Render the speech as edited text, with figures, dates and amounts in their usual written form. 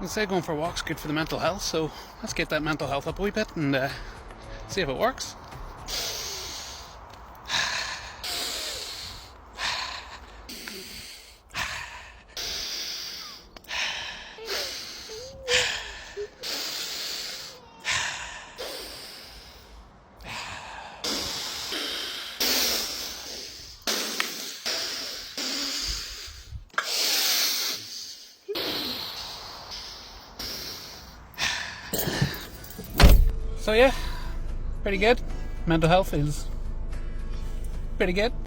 They say going for a walk's good for the mental health, so let's get that mental health up a wee bit and see if it works. So yeah, pretty good. Mental health is pretty good.